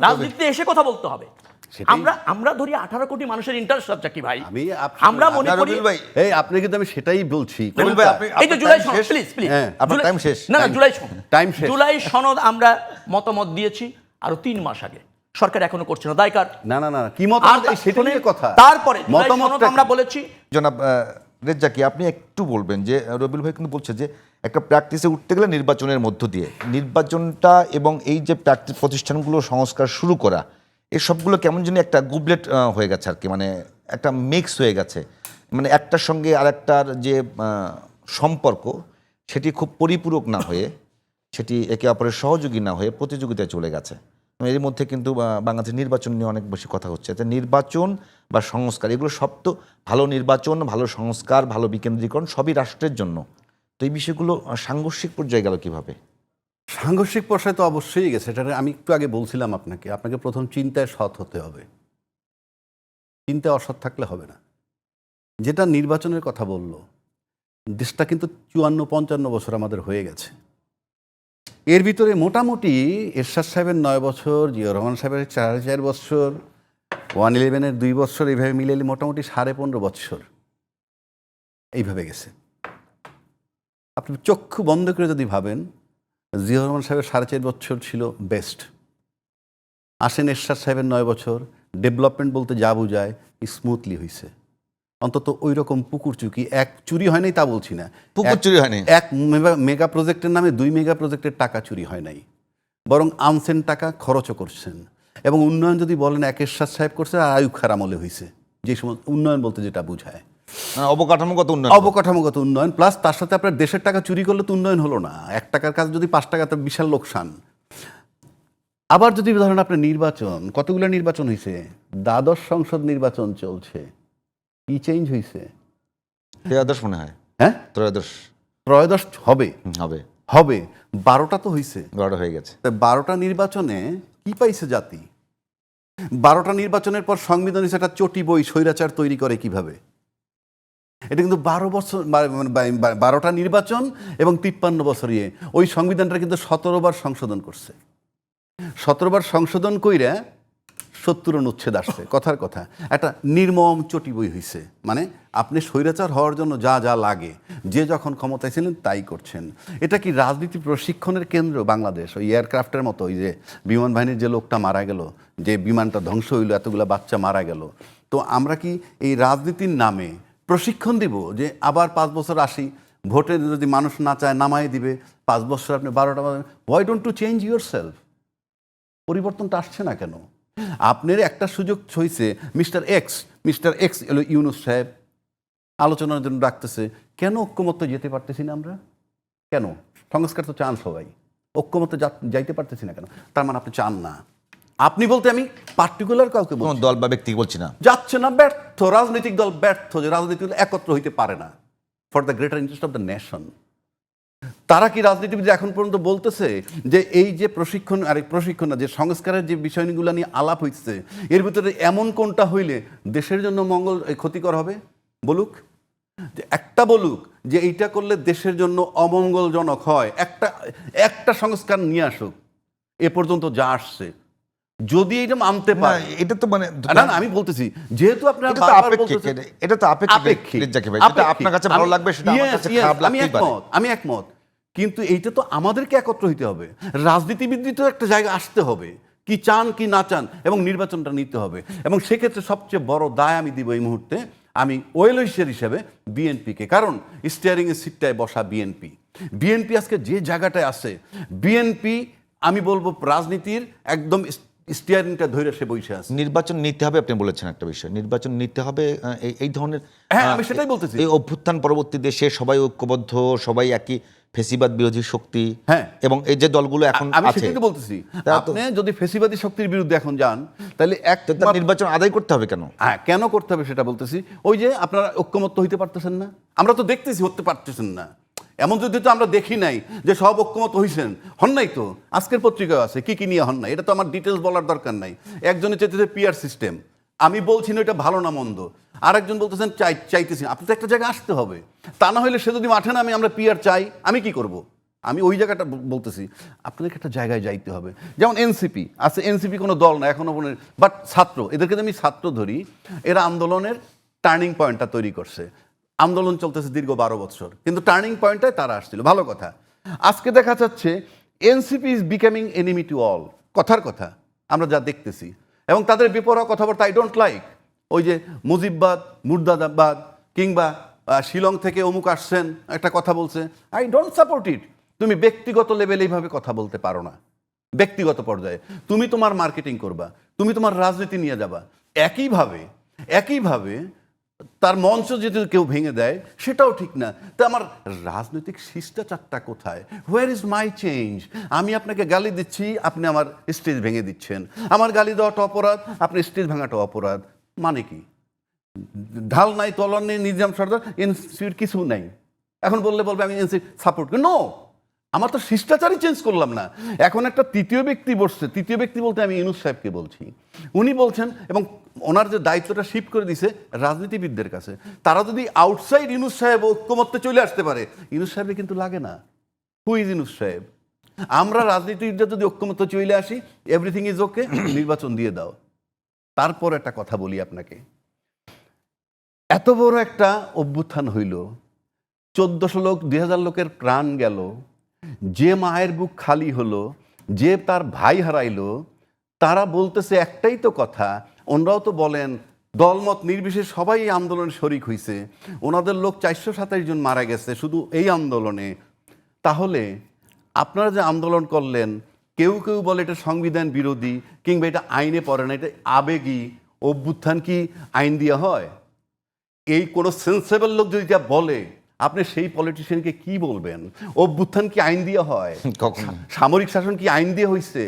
রাজনীতিতে এসে কথা বলতে হবে। আমরা ধরি 18 কোটি মানুষের ইন্টারেস্ট কি ভাই? আমরা মনে করি এই আপনি কিন্তু আমি সেটাই বলছি। এই যে জুলাই সনদ, প্লিজ আপনার টাইম শেষ। না জুলাই সনদ, টাইম শেষ। জুলাই সনদ আমরা মতামত দিয়েছি আরো 3 মাস আগে, সরকার এখনো করছে না, দায় কার? না কি মতামত, সেটা নিয়ে কথা। তারপরে মতামত আমরা বলেছি। জনাব রেজ্জাকি, আপনি একটু বলবেন যে রবিউল ভাই কিন্তু বলছে যে একটা প্র্যাকটিসে উঠতে গেলে নির্বাচনের মধ্য দিয়ে, নির্বাচনটা এবং এই যে প্র্যাকটিস প্রতিষ্ঠানগুলো সংস্কার শুরু করা, এই সবগুলো কেমন যেন একটা গুবলেট হয়ে গেছে আর কি, মানে একটা মিক্স হয়ে গেছে, মানে একটার সঙ্গে আরেকটার যে সম্পর্ক সেটি খুব পরিপূরক না হয়ে, সেটি একে অপরের সহযোগী না হয়ে প্রতিযোগিতায় চলে গেছে। এর মধ্যে কিন্তু বাংলাদেশের নির্বাচন নিয়ে অনেক বেশি কথা হচ্ছে। নির্বাচন বা সংস্কার, এগুলো সব তো ভালো নির্বাচন, ভালো সংস্কার, ভালো বিকেন্দ্রীকরণ সবই রাষ্ট্রের জন্য। তো এই বিষয়গুলো সাংঘর্ষিক পর্যায়ে গেল কিভাবে? সাংঘর্ষিক পর্যায়ে তো অবশ্যই গেছে। এটা আমি একটু আগে বলছিলাম আপনাকে প্রথম চিন্তায় সৎ হতে হবে, চিন্তায় অসৎ থাকলে হবে না। যেটা নির্বাচনের কথা বলল, দেশটা কিন্তু 54-55 বছর আমাদের হয়ে গেছে। এর ভিতরে মোটামুটি এরশাদ সাহেবের 9 বছর, জিয়াউর রহমান সাহেবের 4.5 বছর, 111-এর 2 বছর, এইভাবে মিলে মোটামুটি 15.5 বছর এইভাবে গেছে। আপনি চক্ষু বন্ধ করে যদি ভাবেন, জিয়াউর রহমান সাহেবের 4.5 বছর ছিল বেস্ট। আসেন এরশাদ সাহেবের 9 বছর, ডেভেলপমেন্ট বলতে যা বোঝায় স্মুথলি হয়েছে। অন্তত ওই রকম পুকুর চুকি এক চুরি হয় নাই তা বলছি না, পুকুর চুরি হয়নি, এক মেগা প্রজেক্টের নামে 2 মেগা প্রজেক্টের টাকা চুরি হয় নাই, বরং আনছেন টাকা খরচও করছেন। এবং উন্নয়ন যদি বলেন এরশাদ সাহেব করছে, আর আয়ুব খার আমলে হয়েছে, যে সময় উন্নয়ন বলতে যেটা বোঝায় অবকাঠামোগত উন্নয়ন, প্লাস তার সাথে আপনার দেশের টাকা চুরি করলে তো উন্নয়ন হলো না। 1 টাকার কাজ যদি 5 টাকা, তো বিশাল লোকসান। আবার যদি ধরেন আপনার নির্বাচন, কতগুলো নির্বাচন হয়েছে, দ্বাদশ সংসদ নির্বাচন চলছে, কি চেঞ্জ হয়েছে? ত্রয়োদশ মনে হয়, হ্যাঁ ত্রয়োদশ হবে 12টা তো হয়েছে, 12টা হয়ে গেছে। 12টা নির্বাচনে কি পাইছে জাতি? 12টা নির্বাচনের পর সংবিধান হিসেবে একটা চটি বই স্বৈরাচার তৈরি করে কিভাবে? এটা কিন্তু 12 বছর, 12টা নির্বাচন এবং 53 বছর ওই সংবিধানটা কিন্তু 17 বার সংশোধন করছে। 17 বার সংশোধন কইরা 70 অনুচ্ছেদ আসছে। কথার কথা একটা নির্মম চটি বই হয়েছে। মানে আপনি স্বৈরাচার হওয়ার জন্য যা যা লাগে, যে যখন ক্ষমতায় ছিলেন তাই করছেন। এটা কি রাজনীতি প্রশিক্ষণের কেন্দ্র বাংলাদেশ? ওই এয়ারক্রাফটের মতো, ওই যে বিমান বাহিনীর যে লোকটা মারা গেল, যে বিমানটা ধ্বংস হইল, এতগুলো বাচ্চা মারা গেল, তো আমরা কি এই রাজনীতির নামে প্রশিক্ষণ দিব যে আবার 5 বছর আসি, ভোটে যদি মানুষ না চায় নামাই দিবে, 5 বছর আপনি 12টা? Why don't to change yourself? পরিবর্তনটা আসছে না কেন? আপনার একটা সুযোগ হয়েছে, মিস্টার এক্স ইউনূস সাহেব আলোচনার জন্য ডাকতেছে, কেন ঐক্যমত্য যেতে পারতেছি না আমরা? কেন? সংস্কার তো চান সবাই, ঐক্যমত্য যাইতে পারতেছি না কেন? তার মানে আপনি চান না। আপনি বলতে আমি পার্টিকুলার কাউকে বলছি, দল বা ব্যক্তি বলছি না, যাচ্ছে না, ব্যর্থ রাজনৈতিক দল, ব্যর্থ যে রাজনীতি একত্র হইতে পারে না for the greater interest of the nation. তারা কি রাজনীতিবিদ এখন পর্যন্ত বলতেছে যে এই যে প্রশিক্ষণ, আর প্রশিক্ষণ না, যে সংস্কারের যে বিষয়গুলো নিয়ে আলাপ হইতেছে, এর ভিতরে এমন কোনটা হইলে দেশের জন্য মঙ্গল ক্ষতিকর হবে? বলুক, যে একটা বলুক যে এইটা করলে দেশের জন্য অমঙ্গলজনক হয়, একটা সংস্কার নিয়ে আসুক। এ পর্যন্ত যা আসছে, যদি এটা মানতে পারে, এটা তো মানে না আমি বলতেছি, যেহেতু আপনারা এটা তো আপেক্ষিক, আপনার কাছে ভালো লাগবে সেটা আমার কাছে খারাপ লাগতেই পারে। আমি একমত, কিন্তু এইটা তো আমাদেরকে একত্র হইতে হবে। রাজনীতিবিদ তো একটা জায়গা আসতে হবে, কি চান কি না চান, এবং নির্বাচনটা নিতে হবে। এবং সেক্ষেত্রে সবচেয়ে বড় দায় আমি দিব এই মুহূর্তে, আমি ওয়েলউইশার হিসেবে বিএনপিকে। কারণ স্টিয়ারিংয়ের সিটটায় বসা বিএনপি আজকে যে জায়গাটায় আছে, বিএনপি আমি বলবো রাজনীতির একদম স্টিয়ারিংটা ধরে সে বসে আছে। নির্বাচন নিতে হবে, আপনি বলেছেন একটা বিষয়, নির্বাচন নিতে হবে এই ধরনের। হ্যাঁ, আমি সেটাই বলতেছি। এই অভ্যুত্থান পরবর্তী দেশে সবাই ঐক্যবদ্ধ, সবাই একই ফেসিবাদ বিরোধী শক্তি, হ্যাঁ, এবং এই যে দলগুলো এখন আমি আছে, সেটাই তো বলতেছি, আপনি যদি ফেসিবাদী শক্তির বিরুদ্ধে এখন যান, তাহলে নির্বাচন আদায় করতে হবে কেন? হ্যাঁ, কেন করতে হবে সেটা বলতেছি। ওই যে আপনারা ঐক্যমত্য হইতে পারতেছেন না, আমরা তো দেখতেছি হতে পারতেছেন না। এমন যদি তো আমরা দেখি নাই যে সব ঐক্যমত হইছেন, হন নাই তো। আজকের পত্রিকাও আছে কি নিয়ে হন নাই, এটা তো আমার ডিটেলস বলার দরকার নাই। একজনে চাইতেছে পিআর সিস্টেম, আমি বলছি না এটা ভালো না মন্দ, আরেকজন বলতেছেন চাইতেছি। আপনি তো একটা জায়গায় আসতে হবে, তা না হলে সে যদি মাঠে নামে আমরা পিআর চাই, আমি কি করব? আমি ওই জায়গাটা বলতেছি, আপনাদেরকে একটা জায়গায় যাইতে হবে। যেমন এনসিপি আছে, এনসিপি কোনো দল না এখনো, বাট ছাত্র, এদেরকে আমি ছাত্র ধরি, এরা আন্দোলনের টার্নিং পয়েন্টটা তৈরি করছে। আন্দোলন চলতেছে দীর্ঘ 12 বছর, কিন্তু টার্নিং পয়েন্টটায় তারা আসছিল, ভালো কথা। আজকে দেখা যাচ্ছে NCP is becoming enemy to all, কথার কথা আমরা যা দেখতেছি, এবং তাদের বেপরোয়া কথাবার্তা আই ডোন্ট লাইক। ওই যে মুজিববাদ, মুর্দাবাদ, কিংবা শিলং থেকে অমুক আসছেন একটা কথা বলছে, আই ডোন্ট সাপোর্ট ইট। তুমি ব্যক্তিগত লেভেলে এইভাবে কথা বলতে পারো না, ব্যক্তিগত পর্যায়ে তুমি তোমার মার্কেটিং করবা, তুমি তোমার রাজনীতি নিয়ে যাবা। একইভাবে তার মঞ্চ যদি কেউ ভেঙে দেয় সেটাও ঠিক না। তা আমার রাজনৈতিক শিষ্টাচারটা কোথায়? Where is my change? আমি আপনাকে গালি দিচ্ছি, আপনি আমার স্টেজ ভেঙে দিচ্ছেন। আমার গালি দেওয়াটা অপরাধ, আপনি স্টেজ ভাঙাটা অপরাধ, মানে কি? ঢাল নাই, তলোয়ার নেই, নিজাম সর্দার, এনসিপির কিছু নাই। এখন বলবে আমি এনসিপি সাপোর্ট করি, নো, আমার তো শিষ্টাচারই চেঞ্জ করলাম না। এখন একটা তৃতীয় ব্যক্তি বসছে, তৃতীয় ব্যক্তি বলতে আমি ইউনূস সাহেবকে বলছি। উনি বলছেন, এবং ওনার যে দায়িত্বটা শিফট করে দিছে রাজনীতিবিদদের কাছে, তারা যদি আউটসাইড ইউনূস সাহেব ঐক্যমত্যে চলে আসতে পারে, ইউনূস সাহেবের কিন্তু লাগে না। হু ইজ ইউনূস সাহেব? আমরা রাজনীতিবিদরা যদি ঐক্যমত্যে চলে আসি, এভরিথিং ইজ ওকে, নির্বাচন দিয়ে দাও। তারপর একটা কথা বলি আপনাকে, এত বড় একটা অভ্যুত্থান হইল, 1400 লোক, 2000 লোকের প্রাণ গেল, যে মায়ের বুক খালি হলো, যে তার ভাই হারাইলো, তারা বলতেছে একটাই তো কথা, ওনারাও তো বলেন দলমত নির্বিশেষে সবাই এই আন্দোলনে শরিক হয়েছে, ওনাদের লোক 427 জন মারা গেছে শুধু এই আন্দোলনে। তাহলে আপনারা যে আন্দোলন করলেন, কেউ কেউ বলে এটা সংবিধান বিরোধী, কিংবা এটা আইনে পড়ে না, এটা আবেগী অভ্যুত্থান, কি আইন দিয়ে হয়? এই কোনো সেন্সেবল লোক যদি যা বলে, আপনি সেই পলিটিশিয়ানকে কি বলবেন? অভ্যুত্থান কি আইন দিয়ে হয়? সামরিক শাসন কি আইন দিয়ে হয়েছে?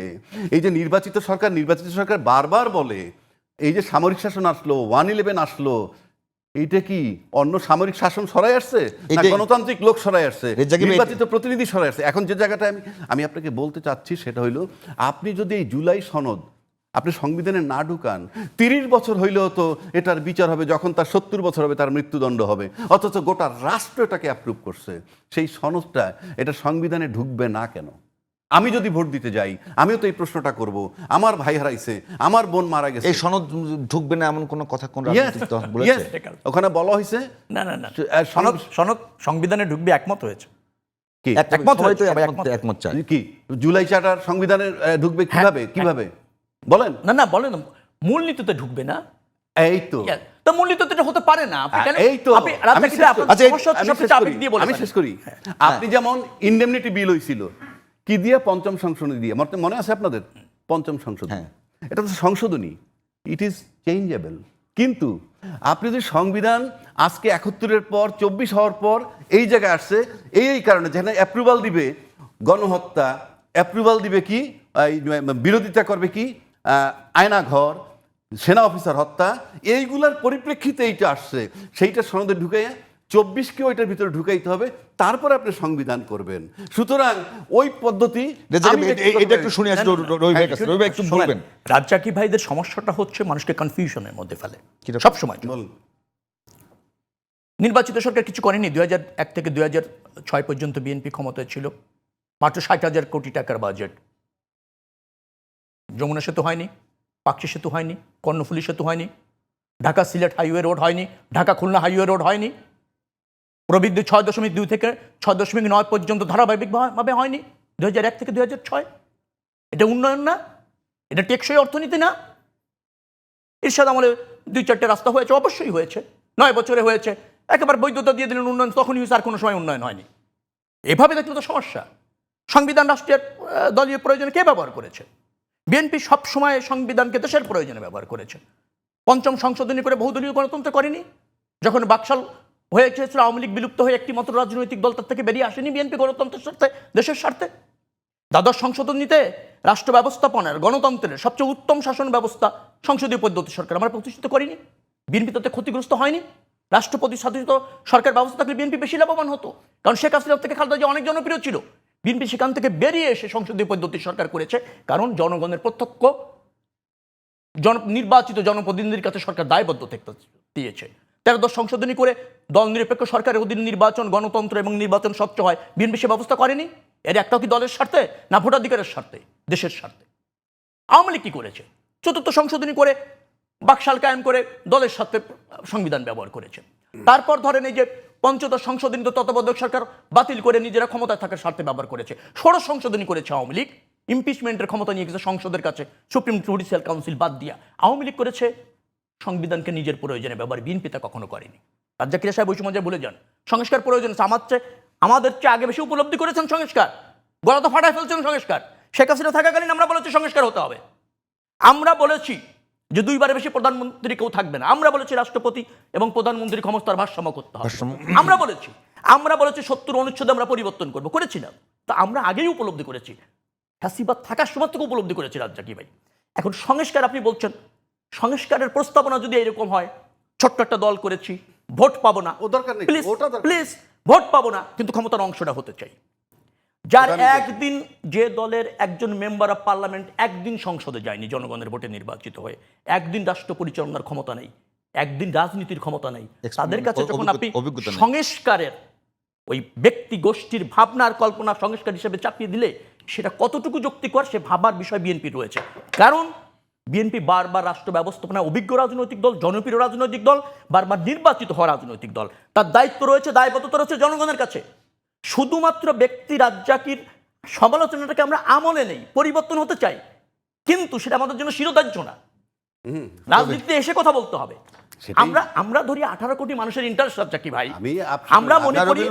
এই যে নির্বাচিত সরকার বারবার বলে, এই যে সামরিক শাসন আসলো, 111 আসলো, এইটা কি অন্য সামরিক শাসন সরাই আসছে, গণতান্ত্রিক লোক সরাই আসছে, নির্বাচিত প্রতিনিধি সরাই আসছে? এখন যে জায়গাটা আমি আপনাকে বলতে চাচ্ছি সেটা হইল, আপনি যদি এই জুলাই সনদ আপনি সংবিধানে না ঢুকান, 30 বছর হইলেও তো এটার বিচার হবে, যখন তার 70 বছর হবে তার মৃত্যুদণ্ড হবে, অথচ গোটা রাষ্ট্র এটাকে অ্যাপ্রুভ করছে। সেই সনদটা এটা সংবিধানে ঢুকবে না কেন? আমি যদি ভোট দিতে যাই, আমিও তো এই প্রশ্নটা করব, আমার ভাই হারাইছে, আমার বোন মারা গেছে, এই সনদ ঢুকবে না এমন কোনো কথা কোন রাজনীতিক দল বলেছে? ওখানে বলা হয়েছে না, সনদ সংবিধানে ঢুকবে, একমত হয়েছে। কি একমত চাই কি জুলাই চার্টার সংবিধানে ঢুকবে? কিভাবে বলেন? না বলেন, মূলনীতিতে ঢুকবে না। এই তো মূলনীতিতে হতে পারে না। এই তো আমি শেষ করি। আপনি যেমন ইনডেমনিটি বিল হয়েছিল কি দিয়ে? পঞ্চম সংশোধনী দিয়ে, মনে আছে আপনাদের? পঞ্চম সংশোধনী, এটা তো সংশোধনী, ইট ইজ চেঞ্জেবল। কিন্তু আপনি যদি সংবিধান আজকে 71-এর পর 24 হওয়ার পর এই জায়গায় আসছে, এই কারণে যেখানে অ্যাপ্রুভাল দিবে গণহত্যা, অ্যাপ্রুভাল দিবে কি, বিরোধিতা করবে কি আয়নাঘর, সেনা অফিসার হত্যা, এইগুলার পরিপ্রেক্ষিতে এইটা আসছে, সেইটা সনদে ঢুকাইয়া 24-কেও এটার ভিতরে ঢুকাইতে হবে, তারপরে আপনি সংবিধান করবেন। সুতরাং ওই পদ্ধতি রাজ্জাকি ভাইদের সমস্যাটা হচ্ছে মানুষকে কনফিউশনের মধ্যে ফেলে সবসময়। নির্বাচিত সরকার কিছু করেনি। 2001 থেকে 2006 পর্যন্ত বিএনপি ক্ষমতায় ছিল, মাত্র 60,000 কোটি টাকার বাজেট। যমুনা সেতু হয়নি, পাকশি সেতু হয়নি, কর্ণফুলী সেতু হয়নি, ঢাকা সিলেট হাইওয়ে রোড হয়নি, ঢাকা খুলনা হাইওয়ে রোড হয়নি, প্রবৃদ্ধি 6.2 থেকে 6.9 পর্যন্ত ধারাবাহিকভাবে হয়নি 2001 থেকে 2006। এটা উন্নয়ন না? এটা টেকসই অর্থনীতি না? এরশাদ আমলে 2-4টে রাস্তা হয়েছে, অবশ্যই হয়েছে, 9 বছরে হয়েছে, একেবারে বৈধতা দিয়ে দিলেন, উন্নয়ন তখনই হয়েছে, আর কোনো সময় উন্নয়ন হয়নি। এভাবে দেখলে তো সমস্যা। সংবিধান রাষ্ট্রের দলীয় প্রয়োজনে কে ব্যবহার করেছে? বিএনপি সবসময় সংবিধানকে দেশের প্রয়োজনে ব্যবহার করেছে। পঞ্চম সংশোধনী করে বহুদলীয় গণতন্ত্র করেনি। যখন বাকশাল হয়ে গিয়েছিল, আওয়ামী লীগ বিলুপ্ত হয়ে একটি মাত্র রাজনৈতিক দল তার থেকে বেরিয়ে আসেনি বিএনপি গণতন্ত্রের স্বার্থে, দেশের স্বার্থে। দ্বাদশ সংশোধনীতে রাষ্ট্র ব্যবস্থাপনার গণতন্ত্রের সবচেয়ে উত্তম শাসন ব্যবস্থা সংসদীয় পদ্ধতি সরকার আমরা প্রতিষ্ঠিত করিনি। বিএনপি তাতে ক্ষতিগ্রস্ত হয়নি। রাষ্ট্রপতি শাসিত সরকার ব্যবস্থা থাকলে বিএনপি বেশি লাভবান হতো, কারণ শেখ হাসিনা থেকে খালেদা জিয়া অনেক জনপ্রিয় ছিল। বিএনপি সেখান থেকে বেরিয়ে এসে সংসদীয় পদ্ধতি সরকার করেছে, কারণ জনগণের প্রত্যক্ষ নির্বাচিত জনপ্রতিনিধির কাছে সরকার দায়বদ্ধ থাকতে দিয়েছে। 13 সংশোধনী করে দল নিরপেক্ষ সরকারের অধীন নির্বাচন, গণতন্ত্র এবং নির্বাচন স্বচ্ছ হয়, বিএনপি সে ব্যবস্থা করেনি। এর একটাও কি দলের স্বার্থে না ভোটাধিকারের স্বার্থে, দেশের স্বার্থে? আওয়ামী লীগ কি করেছে? চতুর্থ সংশোধনী করে বাকশাল কায়েম করে দলের স্বার্থে সংবিধান ব্যবহার করেছে। তারপর ধরেন এই যে পঞ্চদশ সংশোধনী তো তত্ত্বাবধায়ক সরকার বাতিল করে নিজেরা ক্ষমতায় থাকার স্বার্থে ব্যবহার করেছে। ষোড়শ সংশোধনী করেছে আওয়ামী লীগ, ইমপিচমেন্টের ক্ষমতা নিয়ে গেছে সংসদের কাছে, সুপ্রিম জুডিশিয়াল কাউন্সিল বাদ দিয়া। আওয়ামী লীগ করেছে সংবিধানকে নিজের প্রয়োজনে ব্যবহার, বিএনপি তা কখনো করেনি। রাজ্জাকিরা সাহেব ওই সময় যে বলে যান সংস্কার প্রয়োজন, আমাদের চেয়ে আগে বেশি উপলব্ধি করেছেন সংস্কার, গলা তো ফাটায় ফেলছেন সংস্কার। শেখ হাসিনা থাকাকালীন আমরা বলেছি সংস্কার হতে হবে, আমরা বলেছি যে 2বারের বেশি প্রধানমন্ত্রী কেউ থাকবে না, আমরা বলেছি রাষ্ট্রপতি এবং প্রধানমন্ত্রীর ক্ষমতার ভারসাম্য করতে হবে, আমরা বলেছি 70 অনুচ্ছেদে আমরা পরিবর্তন করবো, করেছি না? তা আমরা আগেই উপলব্ধি করেছি, ফ্যাসিবাদ থাকার সময় থেকে উপলব্ধি করেছি রাজ্জাকি ভাই। এখন সংস্কার আপনি বলছেন, সংস্কারের প্রস্তাবনা যদি এরকম হয়, ছোট্ট একটা দল করেছি, ভোট পাবো না, ও দরকার নেই, প্লিজ ওটা দরকার নেই। প্লিজ ভোট পাবো না, কিন্তু ক্ষমতার অংশটা হতে চাই। যার একদিন, যে দলের একজন মেম্বার অফ পার্লামেন্ট একদিন সংসদে যায়নি জনগণের ভোটে নির্বাচিত হয়ে, একদিন রাষ্ট্র পরিচালনার ক্ষমতা নেই, একদিন রাজনীতির ক্ষমতা নেই, তাদের কাছে যখন আপনি অভিজ্ঞতা নেই। সংস্কারের ওই ব্যক্তি গোষ্ঠীর ভাবনার কল্পনা সংস্কার হিসেবে চাপিয়ে দিলে সেটা কতটুকু যৌক্তিকর সে ভাবার বিষয় বিএনপি রয়েছে। কারণ বিএনপি বারবার রাষ্ট্র ব্যবস্থাপনায় অভিজ্ঞ রাজনৈতিক দল, জনপ্রিয় রাজনৈতিক দল, বারবার নির্বাচিত হওয়া রাজনৈতিক দল, তার দায়িত্ব রয়েছে, দায়বদ্ধতা রয়েছে জনগণের কাছে। শুধুমাত্র ব্যক্তি রাজ্জাকির সমালোচনাটাকে আমরা আমলে নেই, পরিবর্তন হতে চাই, কিন্তু সেটা আমাদের জন্য শিরোধার্য না। রাজনীতিতে এসে কথা বলতে হবে। আমরা ধরি 18 কোটি মানুষের ইন্টারেস্ট রাজ্জাকি ভাই, আমরা মনে করি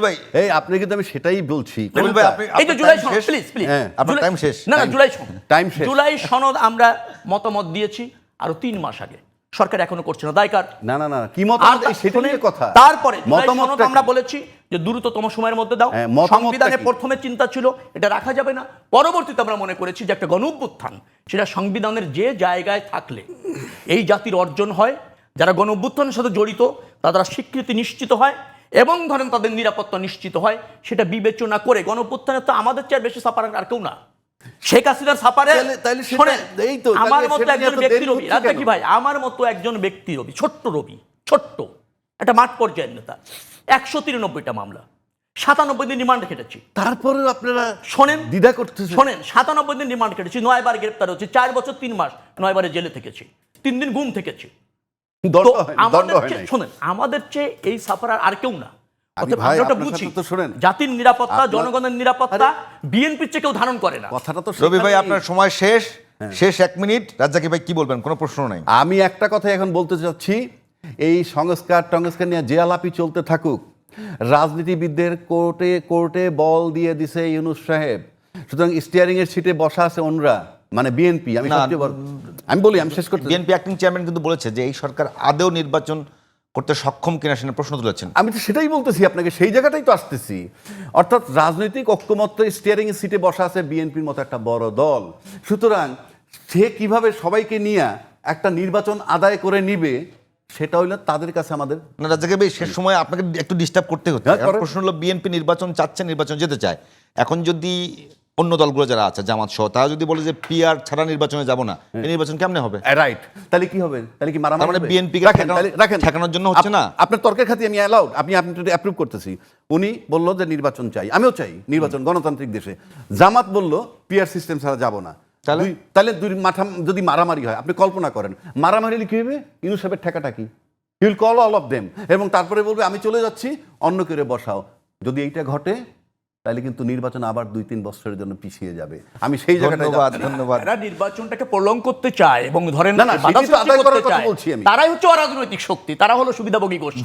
এই আপনি কিন্তু আমি সেটাই বলছি। রবিউল ভাই, আপনি এই যে জুলাই সনদ, প্লিজ প্লিজ, আপনার টাইম শেষ। না জুলাই সনদ, টাইম শেষ। জুলাই সনদ আমরা মতামত দিয়েছি আরো 3 মাস আগে, সরকার এখনো করছে না, দায় কার? না না না, কি মতামত, এই সেটা নিয়ে কথা। তারপরে জুলাই সনদ মতামতটা আমরা বলেছি যে দ্রুততম সময়ের মধ্যে দাও। মতামতটা সংবিধানে কি? প্রথমে চিন্তা ছিল এটা রাখা যাবে না, পরবর্তীতে আমরা মনে করেছি যে একটা গণঅভ্যুত্থান সেটা সংবিধানের যে জায়গায় থাকলে এই জাতির অর্জন হয়, যারা গণঅভ্যুত্থানের সাথে জড়িত তারা স্বীকৃতি নিশ্চিত হয় এবং ধরেন তাদের নিরাপত্তা নিশ্চিত হয়, সেটা বিবেচনা করে। গণঅভ্যুত্থানে তো আমাদের চেয়ে বেশি সাপার আর কেউ না, শেখ হাসিনার সাপারে তাহলে সেটা- শোনেন, এই তো, তাহলে আমার মতো সেটা নিয়ে একজন তো ব্যক্তি দেরি রবি, হচ্ছে রাজ্জাকি কেন? ভাই আমার মতো একজন ব্যক্তি রবি, ছোট্ট একটা মাঠ পর্যায়ের নেতা, 193টা মামলা, 97 দিন রিমান্ড খেটেছি। তারপরে আপনারা শোনেন, দ্বিধা করতেছেন। শোনেন, 97 দিন রিমান্ড কেটেছি, 9 বার গ্রেপ্তার হচ্ছে, 4 বছর 3 মাস 9 বারে জেলে থেকেছি, 3 দিন ঘুম থেকেছি। দণ্ড তো হয় নাই, দণ্ড আমাদের হয় চেয়ে- নাই। শোনেন, আমাদের চেয়ে এই সাফারার আর কেউ না। আমি অতএব ভাই, আমরা ওটা আপনার বুঝি, কথা তো শোনেন। জাতির নিরাপত্তা, আপনার- জনগণের নিরাপত্তা বিএনপির চেয়ে কেউ ধারণ করে না। কথাটা তো রবি ভাই, সেখানেই। আপনার সময় শেষ, শেষ 1 মিনিট। রাজ্জাকি ভাই কি বলবেন? কোনো প্রশ্ন নাই। আমি একটা কথা এখন বলতে চাচ্ছি, এই সংস্কার নিয়ে যে আলাপি চলতে থাকুক, রাজনীতিবিদদের কোর্টে বল দিয়ে দিছে ইউনূস সাহেব, সুতরাং স্টিয়ারিং এর সিটে বসা আছে ওনরা, মানে বিএনপি। আমি শেষ করতে, বিএনপি অ্যাক্টিং চেয়ারম্যান কিন্তু বলেছে যে এই সরকার আদৌ নির্বাচন করতে সক্ষম কিনা সেটা প্রশ্ন তুলেছেন। আমি তো সেটাই বলতেছি আপনাকে, সেই জায়গাটাই তো আসতেছি। অর্থাৎ রাজনৈতিক ঐক্যমত্য স্টিয়ারিং এর সিটে বসা আছে বিএনপির মতো একটা বড় দল, সুতরাং সে কিভাবে সবাইকে নিয়ে একটা নির্বাচন আদায় করে নিবে সেটা হইলো তাদের কাছে আমাদের। না রাজ্জাকি ভাই, শেষ সময় আপনাকে একটু ডিস্টার্ব করতে হচ্ছে। হ্যাঁ, এখন করেন। প্রশ্ন হলো, বিএনপি নির্বাচন চাচ্ছে, নির্বাচন যেতে চায়, এখন যদি অন্য দলগুলো যারা আছে জামাত সহ তারা যদি বলে যে পিআর ছাড়া নির্বাচনে যাব না, এই নির্বাচন কেমনে হবে? রাইট, তাহলে কি হবে? তাহলে কি মারামারি তার মানে হবে? BNP কে রাখেন, তাহলে রাখেন, ঠেকানোর জন্য হচ্ছে না? আপনার তর্কের খাতি আমি অ্যালাউড, আপনি অ্যাপ্রুভ করতেছি। উনি বললো যে নির্বাচন চাই, আমিও চাই নির্বাচন, গণতান্ত্রিক দেশে। জামাত বললো পিআর সিস্টেম ছাড়া যাব না। তাহলে দুই মাথা যদি মারামারি হয়, আপনি কল্পনা করেন মারামারি কি হবে? ইউনূস সাহেবের ঠেকাটা কি? He will call all of them, এবং তারপরে বলবে আমি চলে যাচ্ছি, অন্য কেউ বসাও। যদি এইটা ঘটে তাহলে কিন্তু নির্বাচন আবার 2-3 বছরের জন্য পিছিয়ে যাবে। আমি সেই জায়গাটায় ধন্যবাদ। এরা নির্বাচনটাকে প্রলং করতে চায় এবং ধরেন না, না, বাধা সেটাই তো সৃষ্টি আদায় করার করতে কথা চায়। বলছি আমি। তারাই হচ্ছে অরাজনৈতিক শক্তি, তারা হলো সুবিধাভোগী গোষ্ঠী।